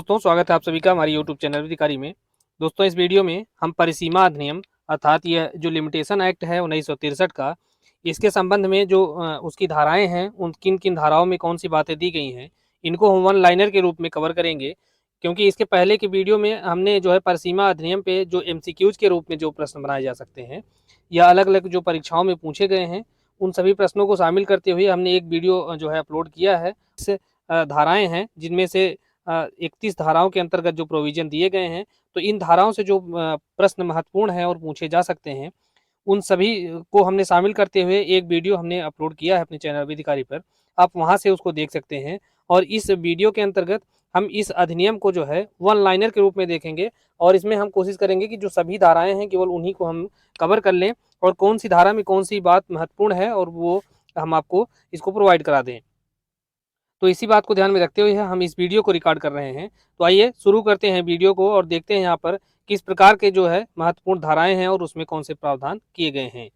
दोस्तों, स्वागत है आप सभी का हमारे यूट्यूब चैनल अधिकारी में। दोस्तों, इस वीडियो में हम परिसीमा अधिनियम अर्थात यह जो लिमिटेशन एक्ट है 1963 का, इसके संबंध में जो उसकी धाराएं हैं, उन किन किन धाराओं में कौन सी बातें दी गई हैं, इनको हम वन लाइनर के रूप में कवर करेंगे। क्योंकि इसके पहले की वीडियो में हमने जो है परिसीमा अधिनियम पे जो एमसीक्यूज के रूप में जो प्रश्न बनाए जा सकते हैं या अलग अलग जो परीक्षाओं में पूछे गए हैं, उन सभी प्रश्नों को शामिल करते हुए हमने एक वीडियो जो है अपलोड किया है। इस धाराएं हैं जिनमें से 31 धाराओं के अंतर्गत जो प्रोविजन दिए गए हैं, तो इन धाराओं से जो प्रश्न महत्वपूर्ण हैं और पूछे जा सकते हैं, उन सभी को हमने शामिल करते हुए एक वीडियो हमने अपलोड किया है अपने चैनल अधिकारी पर। आप वहां से उसको देख सकते हैं। और इस वीडियो के अंतर्गत हम इस अधिनियम को जो है वन लाइनर के रूप में देखेंगे और इसमें हम कोशिश करेंगे कि जो सभी धाराएं हैं केवल उन्हीं को हम कवर कर लें और कौन सी धारा में कौन सी बात महत्वपूर्ण है और वो हम आपको इसको प्रोवाइड करा दें। तो इसी बात को ध्यान में रखते हुए हम इस वीडियो को रिकॉर्ड कर रहे हैं। तो आइए शुरू करते हैं वीडियो को और देखते हैं यहाँ पर किस प्रकार के जो है महत्वपूर्ण धाराएं हैं और उसमें कौन से प्रावधान किए गए हैं।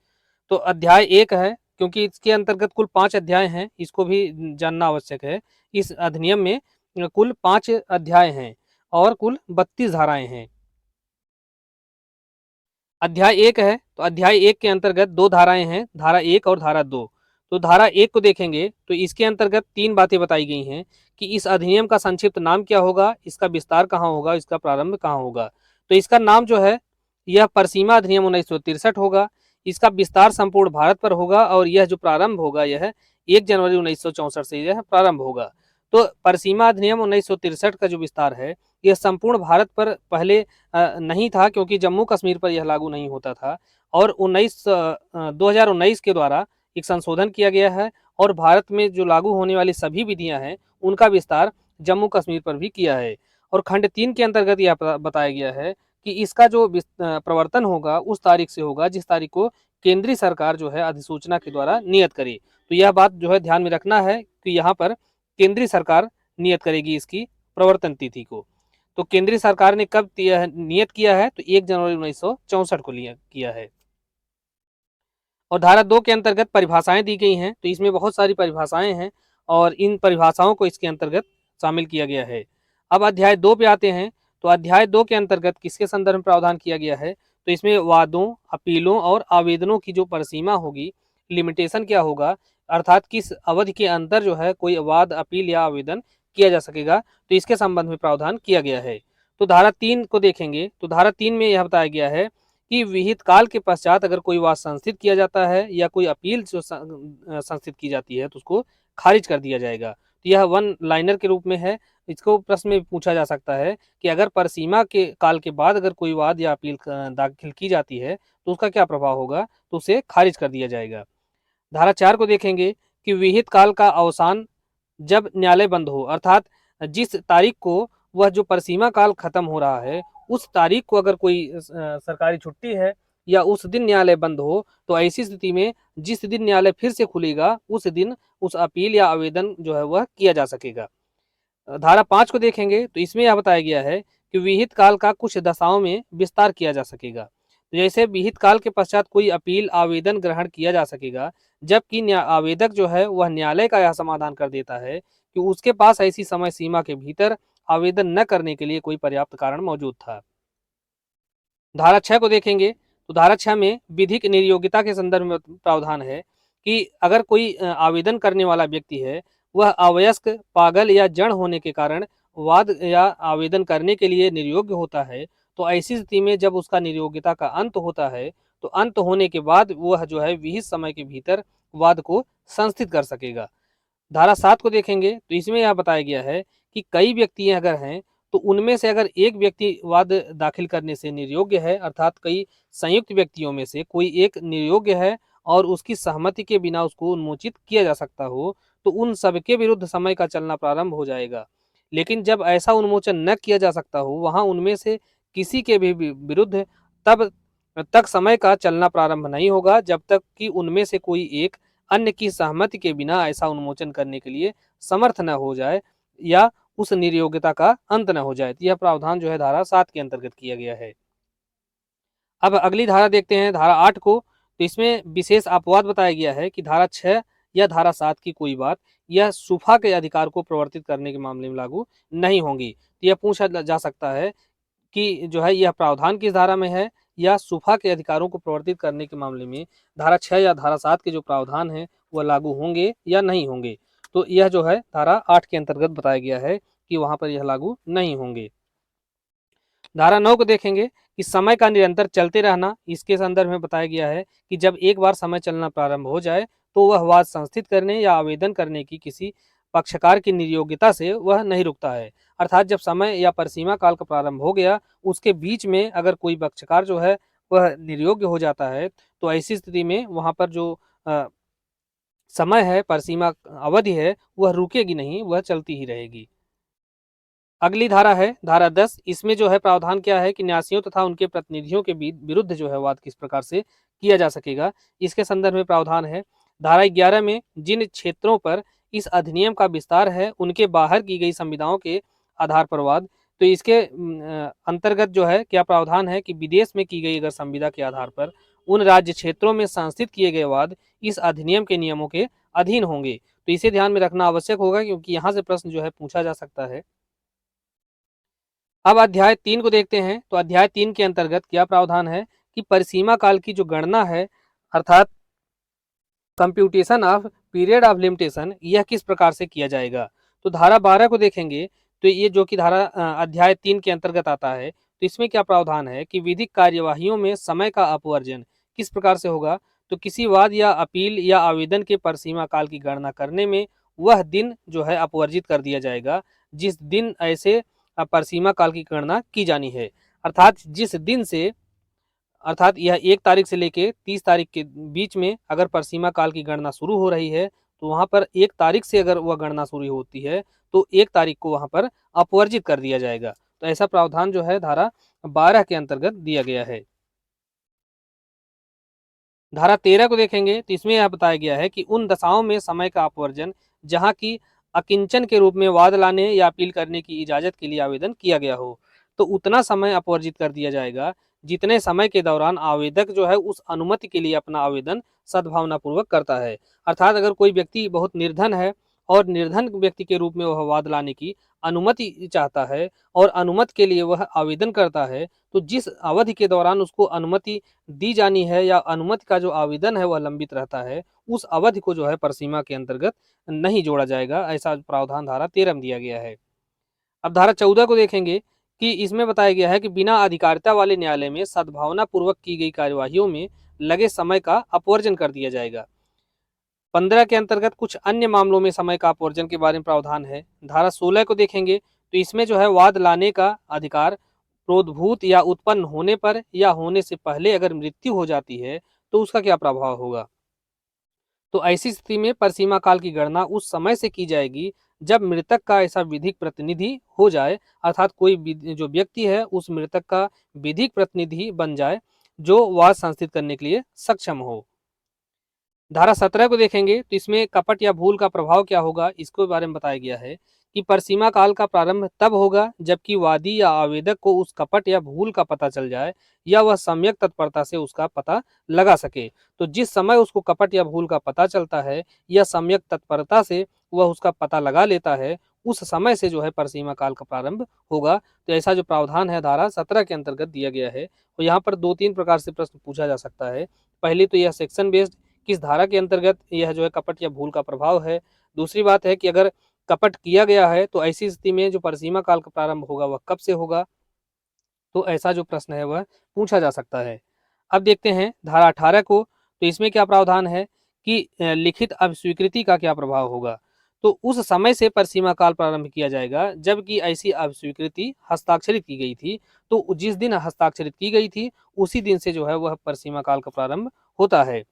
तो अध्याय 1 है, क्योंकि इसके अंतर्गत कुल 5 अध्याय हैं, इसको भी जानना आवश्यक है। इस अधिनियम में कुल 5 अध्याय हैं और कुल 32 धाराएं हैं। अध्याय 1 है, तो अध्याय 1 के अंतर्गत 2 धाराएं हैं, धारा 1 और धारा 2। तो धारा 1 को देखेंगे तो इसके अंतर्गत 3 बातें बताई गई हैं कि इस अधिनियम का संक्षिप्त नाम क्या होगा, इसका विस्तार कहाँ होगा, इसका प्रारंभ कहाँ होगा। तो इसका नाम जो है यह परिसीमा अधिनियम 1963 होगा, इसका विस्तार संपूर्ण भारत पर होगा और यह जो प्रारंभ होगा यह 1 जनवरी 1964 से यह प्रारंभ होगा। तो परिसीमा अधिनियम 1963 का जो विस्तार है यह संपूर्ण भारत पर पहले नहीं था, क्योंकि जम्मू कश्मीर पर यह लागू नहीं होता था। और 2019 के द्वारा एक संशोधन किया गया है और भारत में जो लागू होने वाली सभी विधियां हैं उनका विस्तार जम्मू कश्मीर पर भी किया है। और खंड 3 के अंतर्गत यह बताया गया है कि इसका जो प्रवर्तन होगा उस तारीख से होगा जिस तारीख को केंद्रीय सरकार जो है अधिसूचना के द्वारा नियत करे। तो यह बात जो है ध्यान में रखना है कि यहाँ पर केंद्रीय सरकार नियत करेगी इसकी प्रवर्तन तिथि को। तो केंद्रीय सरकार ने कब नियत किया है, तो 1 जनवरी 1964 को किया है। और धारा 2 के अंतर्गत परिभाषाएं दी गई हैं, तो इसमें बहुत सारी परिभाषाएं हैं और इन परिभाषाओं को इसके अंतर्गत शामिल किया गया है। अब अध्याय 2 पे आते हैं। तो अध्याय 2 के अंतर्गत किसके संदर्भ में प्रावधान किया गया है, तो इसमें वादों, अपीलों और आवेदनों की जो परिसीमा होगी, लिमिटेशन क्या होगा, अर्थात किस अवधि के अंदर जो है कोई वाद, अपील या आवेदन किया जा सकेगा, तो इसके संबंध में प्रावधान किया गया है। तो धारा 3 को देखेंगे तो धारा 3 में यह बताया गया है कि विहित काल के पश्चात अगर कोई वाद संस्थित किया जाता है या कोई अपील जो संस्थित की जाती है तो उसको खारिज कर दिया जाएगा। तो यह वन लाइनर के रूप में है। इसको प्रश्न में पूछा जा सकता है कि अगर परिसीमा के काल के बाद अगर कोई वाद या अपील दाखिल की जाती है तो उसका क्या प्रभाव होगा, तो उसे खारिज कर दिया जाएगा। धारा 4 को देखेंगे कि विहित काल का अवसान जब न्यायालय बंद हो, अर्थात जिस तारीख को वह जो परिसीमा काल खत्म हो रहा है उस तारीख को अगर कोई सरकारी छुट्टी है या उस दिन न्यायालय बंद हो, तो ऐसी स्थिति में जिस दिन न्यायालय फिर से खुलेगा उस दिन उस अपील या आवेदन जो है वह किया जा सकेगा। धारा 5 को देखेंगे तो इसमें यह बताया गया है कि विहित काल का कुछ दशाओं में विस्तार किया जा सकेगा। तो जैसे विहित काल के पश्चात कोई अपील आवेदन ग्रहण किया जा सकेगा, जबकि आवेदक जो है वह न्यायालय का यह समाधान कर देता है कि उसके पास ऐसी समय सीमा के भीतर आवेदन न करने के लिए कोई पर्याप्त कारण मौजूद था। धारा 6 को देखेंगे तो धारा 6 में विधिक निर्योग्यता के संदर्भ में प्रावधान है कि अगर कोई आवेदन करने वाला व्यक्ति है वह अवयस्क, पागल या जड़ होने के कारण वाद या आवेदन करने के लिए निर्योग्य होता है, तो ऐसी स्थिति में जब उसका निर्योग्यता का अंत होता है तो अंत होने के बाद वह जो है विहित समय के भीतर वाद को संस्थित कर सकेगा। धारा 7 को देखेंगे तो इसमें यह बताया गया है कि कई व्यक्ति अगर हैं तो उनमें से अगर एक व्यक्ति वाद दाखिल करने से निर्योग्य है, अर्थात कई संयुक्त व्यक्तियों में से कोई एक निर्योग्य है और उसकी सहमति के बिना उसको उन्मोचित किया जा सकता हो, तो उन सबके विरुद्ध समय का चलना प्रारंभ हो जाएगा। लेकिन जब ऐसा उन्मोचन न किया जा सकता हो, वहां उनमें से किसी के भी विरुद्ध तब तक समय का चलना प्रारंभ नहीं होगा जब तक कि उनमें से कोई एक अन्य की सहमति के बिना ऐसा उन्मोचन करने के लिए समर्थ न हो जाए या उस निर्योग्यता का अंत न हो जाए। यह प्रावधान जो है धारा 7 के अंतर्गत किया गया है। अब अगली धारा देखते हैं, धारा 8 को। तो इसमें विशेष अपवाद बताया गया है कि धारा 6 या धारा 7 की कोई बात यह सुफा के अधिकार को प्रवर्तित करने के मामले में लागू नहीं होंगी। तो यह पूछा जा सकता है कि जो है यह प्रावधान किस धारा में है, या सुफा के अधिकारों को प्रवर्तित करने के मामले में धारा 6 या धारा 7 के जो प्रावधान हैं वह लागू होंगे या नहीं होंगे। तो यह जो है धारा 8 के अंतर्गत बताया गया है कि वहां पर यह लागू नहीं होंगे। धारा 9 को देखेंगे कि समय का निरंतर चलते रहना, इसके संदर्भ में बताया गया है कि जब एक बार समय चलना प्रारंभ हो जाए तो वह वाद संस्थित करने या आवेदन करने की किसी पक्षकार की निर्योग्यता से वह नहीं रुकता है। अर्थात जब समय या परिसीमा काल का प्रारंभ हो गया, उसके बीच में अगर कोई पक्षकार जो है वह निर्योग्य हो जाता है, तो ऐसी स्थिति में वहां पर जो समय है, परिसीमा अवधि है, वह रुकेगी नहीं, वह चलती ही रहेगी। अगली धारा है धारा 10। इसमें जो है प्रावधान क्या है कि न्यासियों तथा उनके प्रतिनिधियों के विरुद्ध जो है वाद किस प्रकार से किया जा सकेगा, इसके संदर्भ में प्रावधान है। धारा 11 में जिन क्षेत्रों पर इस अधिनियम का विस्तार है उनके बाहर की गई संविधाओं के आधार पर वाद। तो इसके अंतर्गत जो है क्या प्रावधान है कि विदेश में की गई अगर संविदा के आधार पर उन राज्य क्षेत्रों में संस्थित किए गए वाद इस अधिनियम के नियमों के अधीन होंगे। तो इसे ध्यान में रखना आवश्यक होगा, क्योंकि यहाँ से प्रश्न जो है पूछा जा सकता है। अब अध्याय 3 को देखते हैं। तो अध्याय 3 के अंतर्गत क्या प्रावधान है कि परिसीमा काल की जो गणना है, अर्थात computation of period of limitation, यह किस प्रकार से किया जाएगा। तो धारा 12 को देखेंगे तो ये जो कि धारा अध्याय 3 के अंतर्गत आता है, तो इसमें क्या प्रावधान है कि विधिक कार्यवाहियों में समय का अपवर्जन किस प्रकार से होगा। तो किसी वाद या अपील या आवेदन के परिसीमा काल की गणना करने में वह दिन जो है अपवर्जित कर दिया जाएगा जिस दिन ऐसे परिसीमा काल की गणना की जानी है। अर्थात जिस दिन से, अर्थात यह 1 तारीख से लेके 30 तारीख के बीच में अगर परिसीमा काल की गणना शुरू हो रही है, तो वहां पर 1 तारीख से अगर वह गणना शुरू होती है तो 1 तारीख को वहां पर अपवर्जित कर दिया जाएगा। तो ऐसा प्रावधान जो है धारा 12 के अंतर्गत दिया गया है। धारा 13 को देखेंगे तो इसमें यह बताया गया है कि उन दशाओं में समय का अपवर्जन जहां की अकिंचन के रूप में वाद लाने या अपील करने की इजाजत के लिए आवेदन किया गया हो, तो उतना समय अपवर्जित कर दिया जाएगा जितने समय के दौरान आवेदक जो है उस अनुमति के लिए अपना आवेदन सद्भावना पूर्वक करता है। अर्थात अगर कोई व्यक्ति बहुत निर्धन है और निर्धन व्यक्ति के रूप में वह वाद लाने की अनुमति चाहता है और अनुमति के लिए वह आवेदन करता है, तो जिस अवधि के दौरान उसको अनुमति दी जानी है या अनुमति का जो आवेदन है वह लंबित रहता है, उस अवधि को जो है परिसीमा के अंतर्गत नहीं जोड़ा जाएगा। ऐसा प्रावधान धारा 13 में दिया गया है। अब धारा 14 को देखेंगे कि इसमें बताया गया है कि बिना अधिकारिता वाले न्यायालय में सद्भावना पूर्वक की गई कार्यवाहियों में लगे समय का अपवर्जन कर दिया जाएगा। 15 के अंतर्गत कुछ अन्य मामलों में समय का अपवर्जन के बारे में प्रावधान है। धारा 16 को देखेंगे तो इसमें जो है वाद लाने का अधिकार प्रोद्भूत या उत्पन्न होने पर या होने से पहले अगर मृत्यु हो जाती है तो उसका क्या प्रभाव होगा। तो ऐसी स्थिति में परिसीमा काल की गणना उस समय से की जाएगी जब मृतक का ऐसा विधिक प्रतिनिधि हो जाए, अर्थात कोई जो व्यक्ति है उस मृतक का विधिक प्रतिनिधि बन जाए जो वाद संस्थित करने के लिए सक्षम हो। धारा 17 को देखेंगे तो इसमें कपट या भूल का प्रभाव क्या होगा, इसके बारे में बताया गया है कि परिसीमा काल का प्रारंभ तब होगा जबकि वादी या आवेदक को उस कपट या भूल का पता चल जाए या वह सम्यक तत्परता से उसका पता लगा सके। तो जिस समय उसको कपट या भूल का पता चलता है या सम्यक तत्परता से वह उसका पता लगा लेता है, उस समय से जो है परिसीमा काल का प्रारंभ होगा। तो ऐसा जो प्रावधान है धारा 17 के अंतर्गत दिया गया है। और यहाँ पर 2-3 प्रकार से प्रश्न पूछा जा सकता है। पहले तो यह सेक्शन बेस्ड, किस धारा के अंतर्गत यह जो है कपट या भूल का प्रभाव है। दूसरी बात है कि अगर कपट किया गया है तो ऐसी स्थिति में जो परिसीमा काल का प्रारंभ होगा वह कब से होगा। तो ऐसा जो प्रश्न है वह पूछा जा सकता है। अब देखते हैं धारा 18 को। तो इसमें क्या प्रावधान है कि लिखित अस्वीकृति का क्या प्रभाव होगा। तो उस समय से परिसीमा काल प्रारंभ किया जाएगा जबकि ऐसी अस्वीकृति हस्ताक्षरित की गई थी। तो जिस दिन हस्ताक्षरित की गई थी उसी दिन से जो है वह परिसीमा काल का प्रारंभ होता है।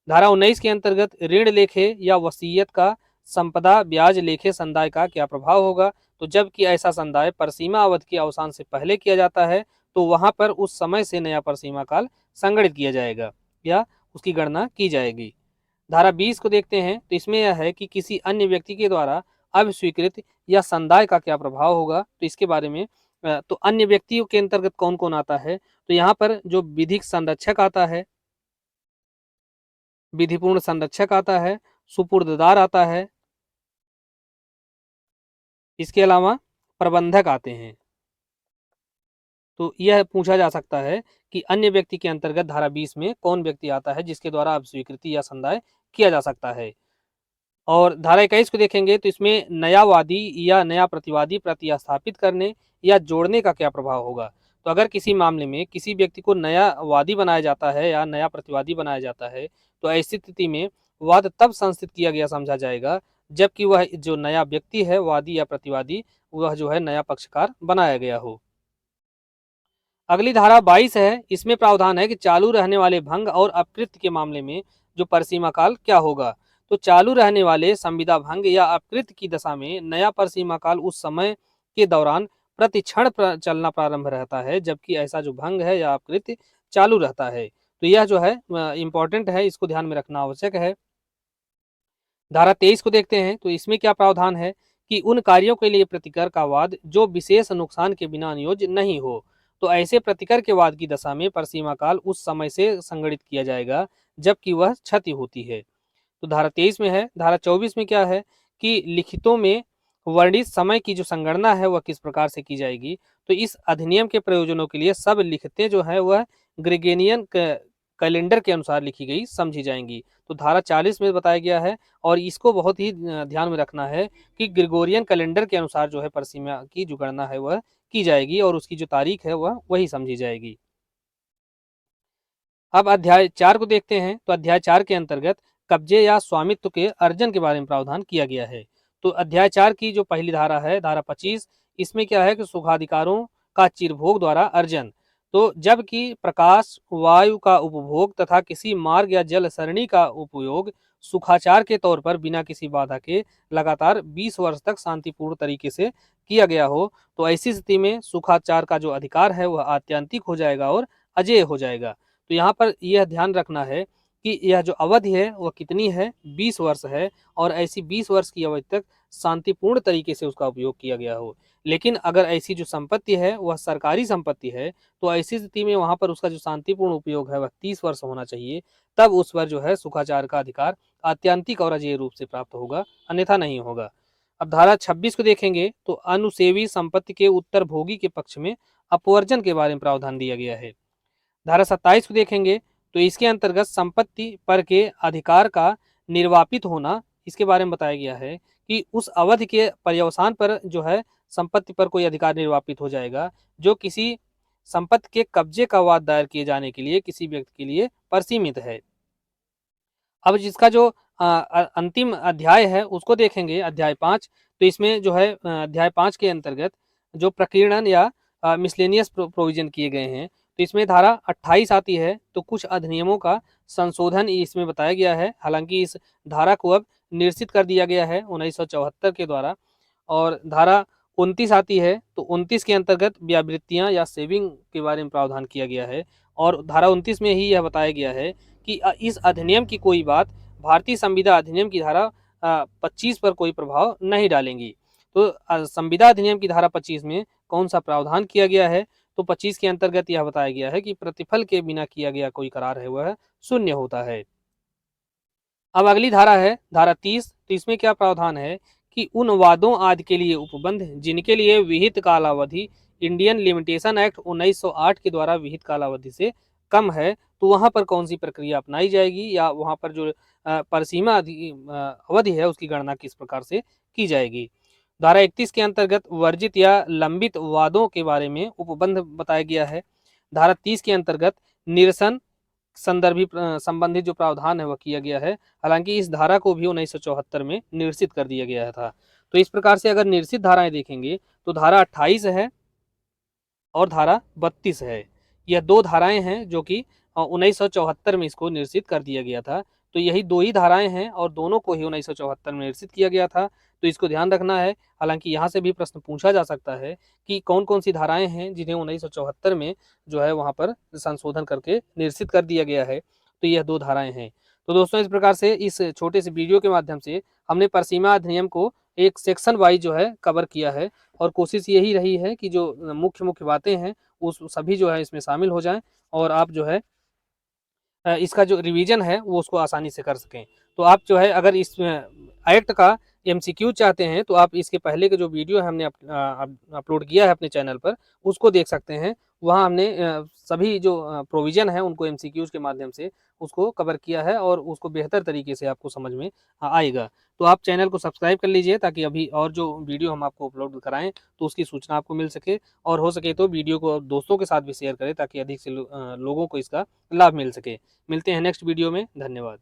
धारा 19 के अंतर्गत ऋण लेखे या वसीयत का संपदा ब्याज लेखे संदाय का क्या प्रभाव होगा। तो जबकि ऐसा संदाय परिसीमा अवधि के अवसान से पहले किया जाता है तो वहां पर उस समय से नया परिसीमा काल संगठित किया जाएगा या उसकी गणना की जाएगी। धारा 20 को देखते हैं तो इसमें यह है कि किसी अन्य व्यक्ति के द्वारा अभिस्वीकृत या संदाय का क्या प्रभाव होगा। तो इसके बारे में तो अन्य व्यक्तियों के अंतर्गत कौन कौन आता है। तो यहाँ पर जो विधिक संरक्षक आता है, विधिपूर्ण संरक्षक आता है, सुपुर्ददार आता है, इसके अलावा प्रबंधक आते हैं। तो यह पूछा जा सकता है कि अन्य व्यक्ति के अंतर्गत धारा 20 में कौन व्यक्ति आता है जिसके द्वारा अब स्वीकृति या संदाय किया जा सकता है। और धारा 21 को देखेंगे तो इसमें नया वादी या नया प्रतिवादी प्रतिस्थापित करने या जोड़ने का क्या प्रभाव होगा। तो अगर किसी मामले में किसी व्यक्ति को नया वादी बनाया जाता है या नया प्रतिवादी बनाया जाता है, तो ऐसी स्थिति में वाद तब संस्थित किया गया समझा जाएगा जबकि वह जो नया व्यक्ति है वादी या प्रतिवादी वह जो है नया पक्षकार बनाया गया हो। अगली धारा 22 है, इसमें प्रावधान है कि चालू रहने वाले भंग और अपकृत्य के मामले में जो परिसीमा काल क्या होगा। तो चालू रहने वाले संविदा भंग या अपकृत्य की दशा में नया परिसीमा काल उस समय के दौरान प्रतिक्षण चलना प्रारंभ रहता है, जबकि ऐसा जो भंग है या अपकृत्य चालू रहता है। तो यह जो है इंपॉर्टेंट है, इसको ध्यान में रखना आवश्यक है। धारा 23 को देखते हैं तो इसमें क्या प्रावधान है कि उन कार्यों के लिए प्रतिकर का वाद जो विशेष नुकसान के बिना अनुयोज्य नहीं हो। तो ऐसे प्रतिकर के वाद की दशा में परिसीमा काल उस समय से संगणित किया जाएगा जबकि वह क्षति होती है। तो धारा 23 में है। धारा 24 में क्या है कि लिखितों में वर्णित समय की जो संगणना है वह किस प्रकार से की जाएगी। तो इस अधिनियम के प्रयोजनों के लिए सब लिखतें जो है वह ग्रेगोरियन कैलेंडर के अनुसार लिखी गई समझी जाएंगी। तो धारा 40 में बताया गया है और इसको बहुत ही ध्यान में रखना है कि ग्रेगोरियन कैलेंडर के अनुसार जो है परिसीमा की जो गणना है वह की जाएगी और उसकी जो तारीख है वह वही समझी जाएगी। अब अध्याय 4 को देखते हैं तो अध्याय 4 के अंतर्गत कब्जे या स्वामित्व के अर्जन के बारे में प्रावधान किया गया है। तो अध्याय 4 की जो पहली धारा है धारा 25, इसमें क्या है कि सुखाधिकारों का चिरभोग द्वारा अर्जन। तो जबकि प्रकाश वायु का उपभोग तथा किसी मार्ग या जल सरणी का उपयोग सुखाचार के तौर पर बिना किसी बाधा के लगातार 20 वर्ष तक शांतिपूर्ण तरीके से किया गया हो, तो ऐसी स्थिति में सुखाचार का जो अधिकार है वह आत्यंतिक हो जाएगा और अजेय हो जाएगा। तो यहाँ पर यह ध्यान रखना है कि यह जो अवधि है वह कितनी है, 20 वर्ष है और ऐसी 20 वर्ष की अवधि तक शांतिपूर्ण तरीके से उसका उपयोग किया गया हो। लेकिन अगर ऐसी जो संपत्ति है वह सरकारी संपत्ति है तो ऐसी स्थिति में वहां पर उसका जो शांतिपूर्ण उपयोग है वह 30 वर्ष होना चाहिए, तब उस पर जो है सुखाचार का अधिकार आत्यंतिक और अजेय रूप से प्राप्त होगा, अन्यथा नहीं होगा। अब धारा 26 को देखेंगे तो अनुसेवी संपत्ति के उत्तर भोगी के पक्ष में अपवर्जन के बारे में प्रावधान दिया गया है। धारा 27 को देखेंगे तो इसके अंतर्गत संपत्ति पर के अधिकार का निर्वापित होना, इसके बारे में बताया गया है कि उस अवधि के पर्यवसान पर जो है संपत्ति पर कोई अधिकार निर्वापित हो जाएगा जो किसी संपत्ति के कब्जे का वाद दायर किए जाने के लिए किसी व्यक्ति के लिए परसीमित है। अब जिसका जो अंतिम अध्याय है उसको देखेंगे अध्याय 5, तो इसमें जो है अध्याय 5 के अंतर्गत जो प्रकीर्णन या मिसलेनियस प्रोविजन किए गए हैं, तो इसमें धारा 28 आती है। तो कुछ अधिनियमों का संशोधन इसमें बताया गया है, हालांकि इस धारा को अब निरसित कर दिया गया है 1974 के द्वारा। और धारा 29 आती है, तो 29 के अंतर्गत व्यावृत्तियां या सेविंग के बारे में प्रावधान किया गया है और धारा 29 में ही यह बताया गया है कि इस अधिनियम की कोई बात भारतीय संविदा अधिनियम की धारा 25 पर कोई प्रभाव नहीं डालेंगी। तो संविदा अधिनियम की धारा 25 में कौन सा प्रावधान किया गया है, तो 25 के अंतर्गत यह बताया गया है कि प्रतिफल के बिना किया गया कोई करार है वह शून्य होता है। अब अगली धारा है धारा 30, तो इसमें क्या प्रावधान है कि उन वादों आदि के लिए उपबंध जिनके लिए विहित कालावधि इंडियन लिमिटेशन एक्ट 1908 के द्वारा विहित कालावधि से कम है, तो वहां पर कौन सी प्रक्रिया अपनाई जाएगी या वहां पर जो परिसीमा अवधि है उसकी गणना किस प्रकार से की जाएगी। धारा 31 के अंतर्गत वर्जित या लंबित वादों के बारे में उपबंध बताया गया है। धारा 30 के अंतर्गत निरसन संदर्भी संबंधित जो प्रावधान है वह किया गया है, हालांकि इस धारा को भी 1974 में निरसित कर दिया गया था। तो इस प्रकार से अगर निरसित धाराएं देखेंगे तो धारा 28 है और धारा 32 है। यह दो धाराएं हैं जो कि 1974 में इसको निरसित कर दिया गया था। तो यही दो ही धाराएं हैं और दोनों को ही 1974 में निरसित किया गया था, तो इसको ध्यान रखना है। हालांकि यहाँ से भी प्रश्न पूछा जा सकता है कि कौन कौन सी धाराएं हैं जिन्हें 1974 में जो है वहाँ पर संशोधन करके निरसित कर दिया गया है। तो यह दो धाराएं हैं। तो दोस्तों इस प्रकार से इस छोटे से वीडियो के माध्यम से हमने परिसीमा अधिनियम को एक सेक्शन वाइज जो है कवर किया है और कोशिश यही रही है कि जो मुख्य मुख्य बातें हैं उस सभी जो है इसमें शामिल हो जाएं और आप जो है इसका जो रिवीजन है वो उसको आसानी से कर सकें। तो आप जो है अगर इस एक्ट का एमसीक्यू चाहते हैं तो आप इसके पहले के जो वीडियो हमने अपलोड किया है अपने चैनल पर उसको देख सकते हैं। वहाँ हमने सभी जो प्रोविज़न है उनको एमसीक्यूज़ के माध्यम से उसको कवर किया है और उसको बेहतर तरीके से आपको समझ में आएगा। तो आप चैनल को सब्सक्राइब कर लीजिए ताकि अभी और जो वीडियो हम आपको अपलोड कराएँ तो उसकी सूचना आपको मिल सके, और हो सके तो वीडियो को दोस्तों के साथ भी शेयर करें ताकि अधिक से लोगों को इसका लाभ मिल सके। मिलते हैं नेक्स्ट वीडियो में, धन्यवाद।